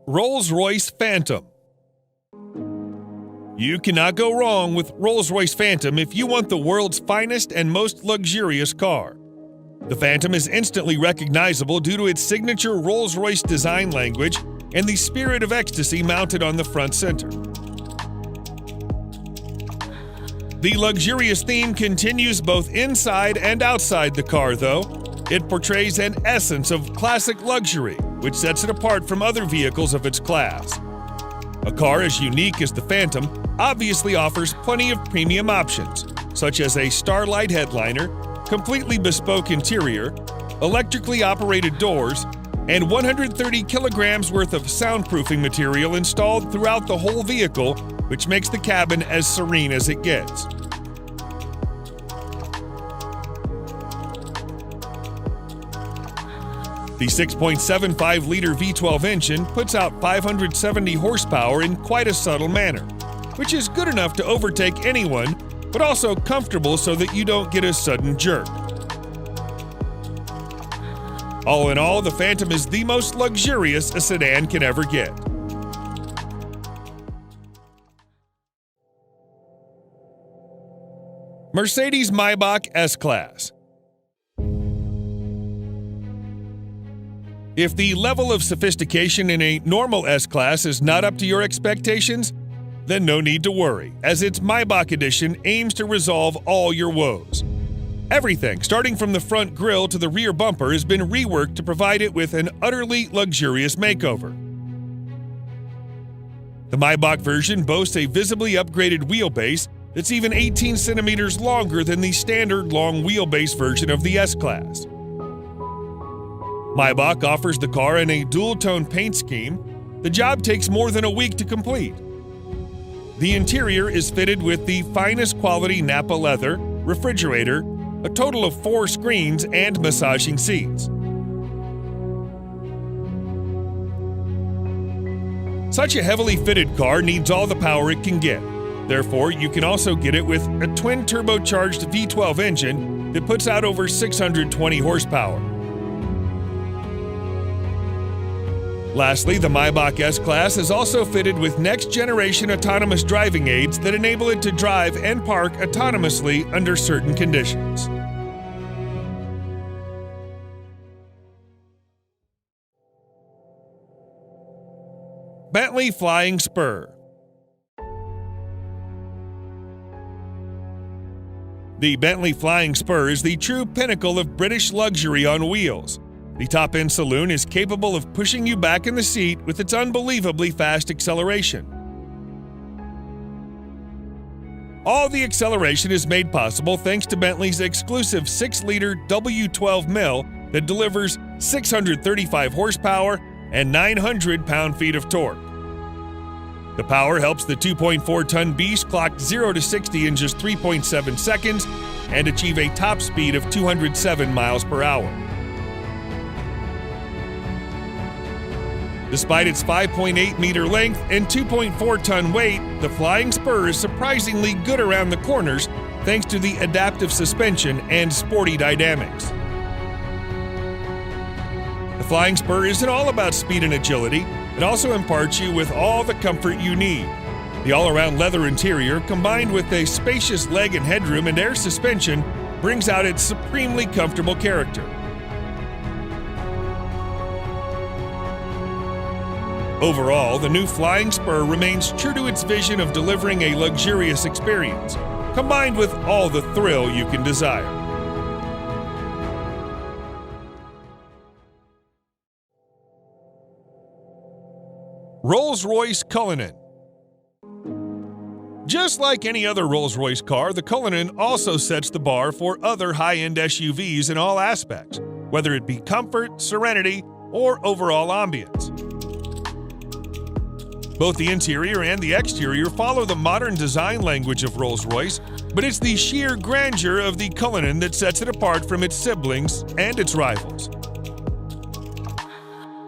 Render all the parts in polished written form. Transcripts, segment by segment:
Rolls-Royce Phantom. You cannot go wrong with Rolls-Royce Phantom if you want the world's finest and most luxurious car. The Phantom is instantly recognizable due to its signature Rolls-Royce design language and the spirit of ecstasy mounted on the front center. The luxurious theme continues both inside and outside the car, though. It portrays an essence of classic luxury, which sets it apart from other vehicles of its class. A car as unique as the Phantom obviously offers plenty of premium options, such as a Starlight headliner, completely bespoke interior, electrically operated doors, and 130 kilograms worth of soundproofing material installed throughout the whole vehicle, which makes the cabin as serene as it gets. The 6.75-liter V12 engine puts out 570 horsepower in quite a subtle manner, which is good enough to overtake anyone, but also comfortable so that you don't get a sudden jerk. All in all, the Phantom is the most luxurious a sedan can ever get. Mercedes-Maybach S-Class. If the level of sophistication in a normal S-Class is not up to your expectations, then no need to worry, as its Maybach edition aims to resolve all your woes. Everything, starting from the front grille to the rear bumper, has been reworked to provide it with an utterly luxurious makeover. The Maybach version boasts a visibly upgraded wheelbase that's even 18 centimeters longer than the standard long wheelbase version of the S-Class. Maybach offers the car in a dual-tone paint scheme. The job takes more than a week to complete. The interior is fitted with the finest quality Nappa leather, refrigerator, a total of 4 screens, and massaging seats. Such a heavily fitted car needs all the power it can get. Therefore, you can also get it with a twin-turbocharged V12 engine that puts out over 620 horsepower. Lastly, the Maybach S-Class is also fitted with next-generation autonomous driving aids that enable it to drive and park autonomously under certain conditions. Bentley Flying Spur. The Bentley Flying Spur is the true pinnacle of British luxury on wheels. The top-end saloon is capable of pushing you back in the seat with its unbelievably fast acceleration. All the acceleration is made possible thanks to Bentley's exclusive 6-liter W12 mill that delivers 635 horsepower and 900 pound-feet of torque. The power helps the 2.4-ton beast clock 0 to 60 in just 3.7 seconds and achieve a top speed of 207 miles per hour. Despite its 5.8-meter length and 2.4-ton weight, the Flying Spur is surprisingly good around the corners thanks to the adaptive suspension and sporty dynamics. The Flying Spur isn't all about speed and agility. It also imparts you with all the comfort you need. The all-around leather interior, combined with a spacious leg and headroom and air suspension, brings out its supremely comfortable character. Overall, the new Flying Spur remains true to its vision of delivering a luxurious experience, combined with all the thrill you can desire. Rolls-Royce Cullinan. Just like any other Rolls-Royce car, the Cullinan also sets the bar for other high-end SUVs in all aspects, whether it be comfort, serenity, or overall ambience. Both the interior and the exterior follow the modern design language of Rolls-Royce, but it's the sheer grandeur of the Cullinan that sets it apart from its siblings and its rivals.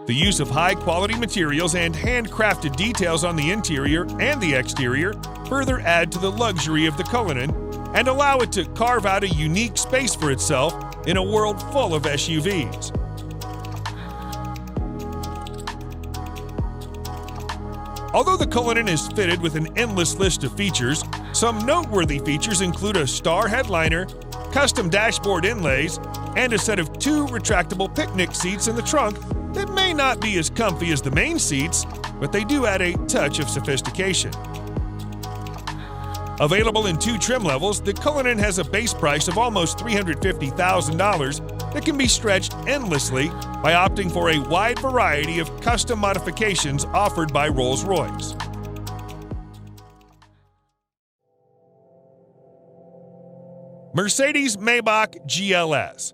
The use of high-quality materials and handcrafted details on the interior and the exterior further add to the luxury of the Cullinan and allow it to carve out a unique space for itself in a world full of SUVs. Although the Cullinan is fitted with an endless list of features, some noteworthy features include a star headliner, custom dashboard inlays, and a set of 2 retractable picnic seats in the trunk that may not be as comfy as the main seats, but they do add a touch of sophistication. Available in 2 trim levels, the Cullinan has a base price of almost $350,000 that can be stretched endlessly by opting for a wide variety of custom modifications offered by Rolls-Royce. Mercedes-Maybach GLS.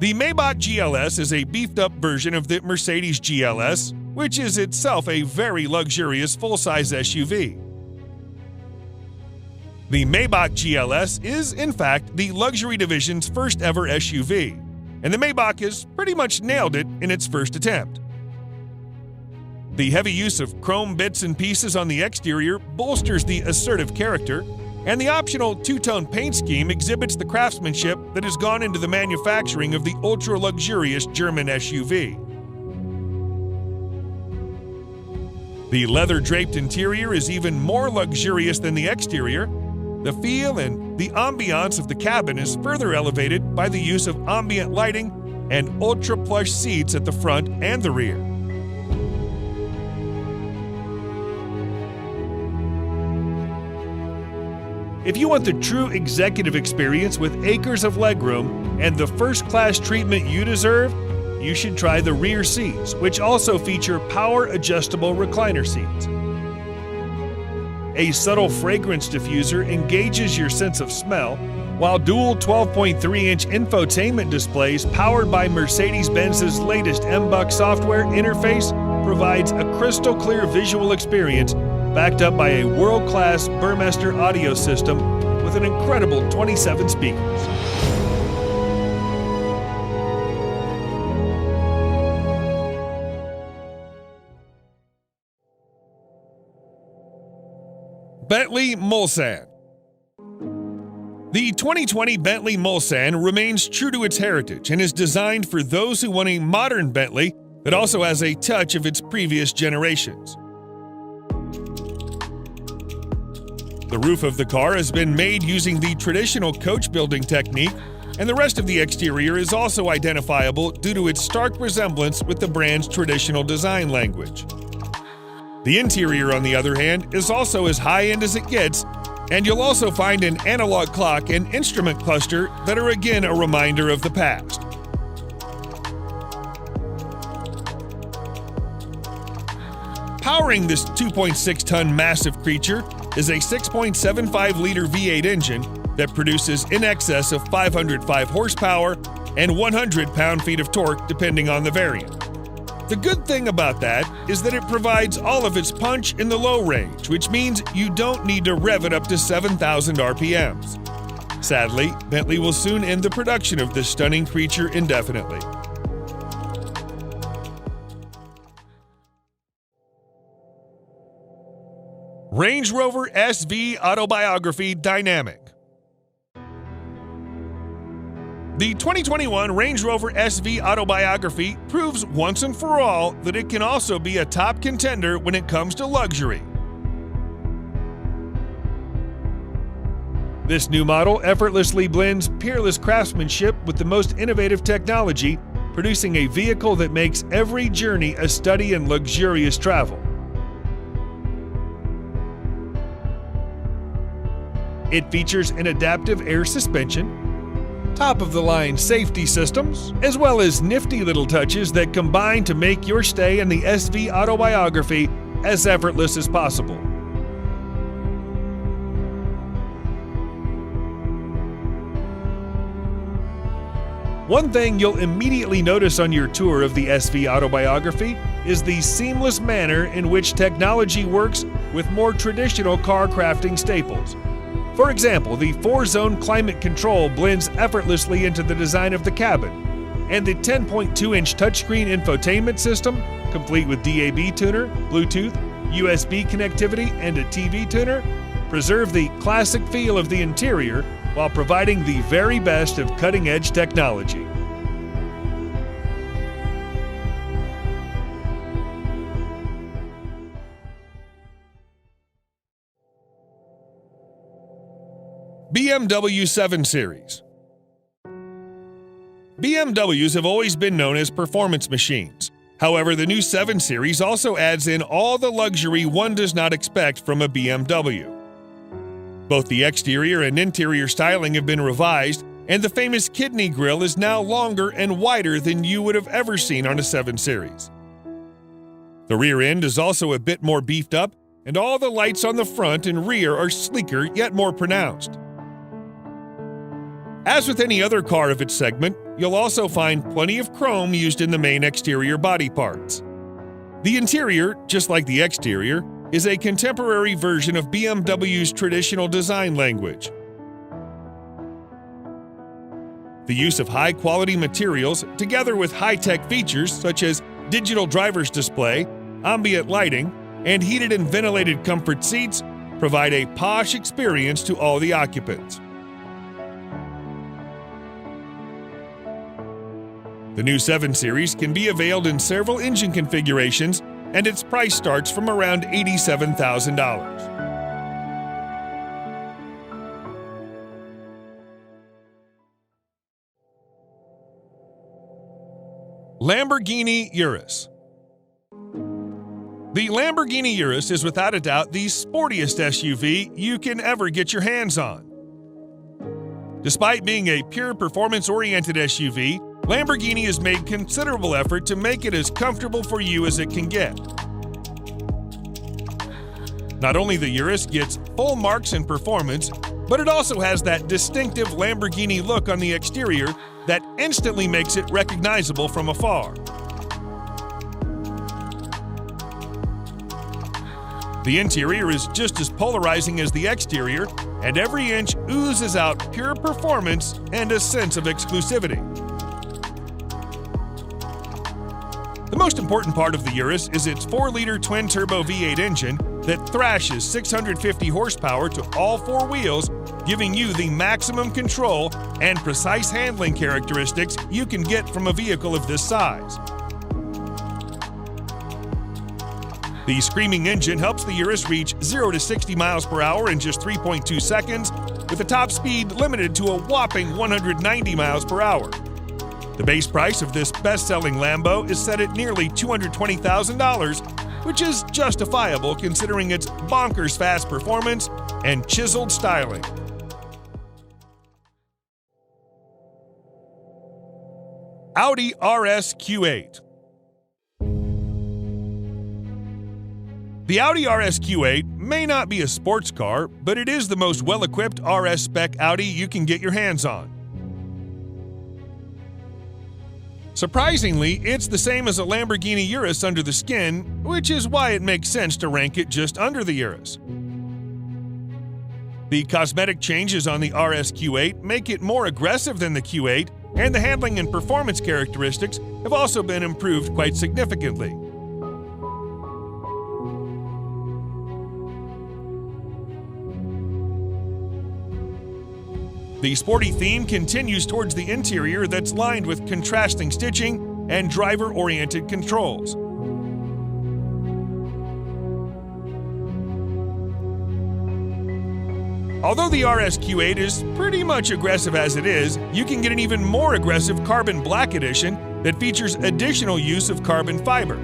The Maybach GLS is a beefed-up version of the Mercedes GLS, which is itself a very luxurious full-size SUV. The Maybach GLS is, in fact, the luxury division's first-ever SUV, and the Maybach has pretty much nailed it in its first attempt. The heavy use of chrome bits and pieces on the exterior bolsters the assertive character, and the optional 2-tone paint scheme exhibits the craftsmanship that has gone into the manufacturing of the ultra-luxurious German SUV. The leather-draped interior is even more luxurious than the exterior. The feel and the ambiance of the cabin is further elevated by the use of ambient lighting and ultra-plush seats at the front and the rear. If you want the true executive experience with acres of legroom and the first-class treatment you deserve, you should try the rear seats, which also feature power-adjustable recliner seats. A subtle fragrance diffuser engages your sense of smell, while dual 12.3-inch infotainment displays powered by Mercedes-Benz's latest MBUX software interface provides a crystal-clear visual experience backed up by a world-class Burmester audio system with an incredible 27 speakers. Bentley Mulsanne. The 2020 Bentley Mulsanne remains true to its heritage and is designed for those who want a modern Bentley that also has a touch of its previous generations. The roof of the car has been made using the traditional coach building technique, and the rest of the exterior is also identifiable due to its stark resemblance with the brand's traditional design language. The interior, on the other hand, is also as high-end as it gets, and you'll also find an analog clock and instrument cluster that are again a reminder of the past. Powering this 2.6-ton massive creature is a 6.75-liter V8 engine that produces in excess of 505 horsepower and 100 pound-feet of torque depending on the variant. The good thing about that is that it provides all of its punch in the low range, which means you don't need to rev it up to 7,000 RPMs. Sadly, Bentley will soon end the production of this stunning creature indefinitely. Range Rover SV Autobiography Dynamic. The 2021 Range Rover SV Autobiography proves once and for all that it can also be a top contender when it comes to luxury. This new model effortlessly blends peerless craftsmanship with the most innovative technology, producing a vehicle that makes every journey a study in luxurious travel. It features an adaptive air suspension, top-of-the-line safety systems, as well as nifty little touches that combine to make your stay in the SV Autobiography as effortless as possible. One thing you'll immediately notice on your tour of the SV Autobiography is the seamless manner in which technology works with more traditional car crafting staples. For example, the 4-zone climate control blends effortlessly into the design of the cabin, and the 10.2-inch touchscreen infotainment system, complete with DAB tuner, Bluetooth, USB connectivity, and a TV tuner, preserve the classic feel of the interior while providing the very best of cutting-edge technology. BMW 7 Series. BMWs have always been known as performance machines. However, the new 7 Series also adds in all the luxury one does not expect from a BMW. Both the exterior and interior styling have been revised, and the famous kidney grille is now longer and wider than you would have ever seen on a 7 Series. The rear end is also a bit more beefed up, and all the lights on the front and rear are sleeker yet more pronounced. As with any other car of its segment, you'll also find plenty of chrome used in the main exterior body parts. The interior, just like the exterior, is a contemporary version of BMW's traditional design language. The use of high-quality materials, together with high-tech features such as digital driver's display, ambient lighting, and heated and ventilated comfort seats, provide a posh experience to all the occupants. The new 7 Series can be availed in several engine configurations, and its price starts from around $87,000. Lamborghini Urus. The Lamborghini Urus is without a doubt the sportiest SUV you can ever get your hands on. Despite being a pure performance-oriented SUV, Lamborghini has made considerable effort to make it as comfortable for you as it can get. Not only the Urus gets full marks in performance, but it also has that distinctive Lamborghini look on the exterior that instantly makes it recognizable from afar. The interior is just as polarizing as the exterior, and every inch oozes out pure performance and a sense of exclusivity. The most important part of the Urus is its 4-liter twin-turbo V8 engine that thrashes 650 horsepower to all 4 wheels, giving you the maximum control and precise handling characteristics you can get from a vehicle of this size. The screaming engine helps the Urus reach 0 to 60 miles per hour in just 3.2 seconds, with a top speed limited to a whopping 190 miles per hour. The base price of this best-selling Lambo is set at nearly $220,000, which is justifiable considering its bonkers fast performance and chiseled styling. Audi RS Q8. The Audi RS Q8 may not be a sports car, but it is the most well-equipped RS spec Audi you can get your hands on. Surprisingly, it's the same as a Lamborghini Urus under the skin, which is why it makes sense to rank it just under the Urus. The cosmetic changes on the RS Q8 make it more aggressive than the Q8, and the handling and performance characteristics have also been improved quite significantly. The sporty theme continues towards the interior that's lined with contrasting stitching and driver-oriented controls. Although the RS Q8 is pretty much aggressive as it is, you can get an even more aggressive Carbon Black Edition that features additional use of carbon fiber.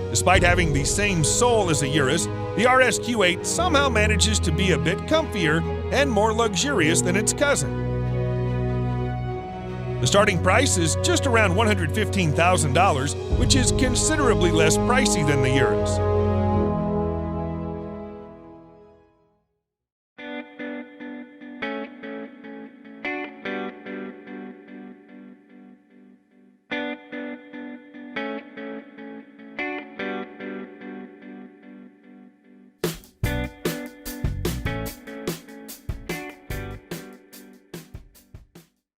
Despite having the same sole as a Urus, the RS Q8 somehow manages to be a bit comfier and more luxurious than its cousin. The starting price is just around $115,000, which is considerably less pricey than the Urus.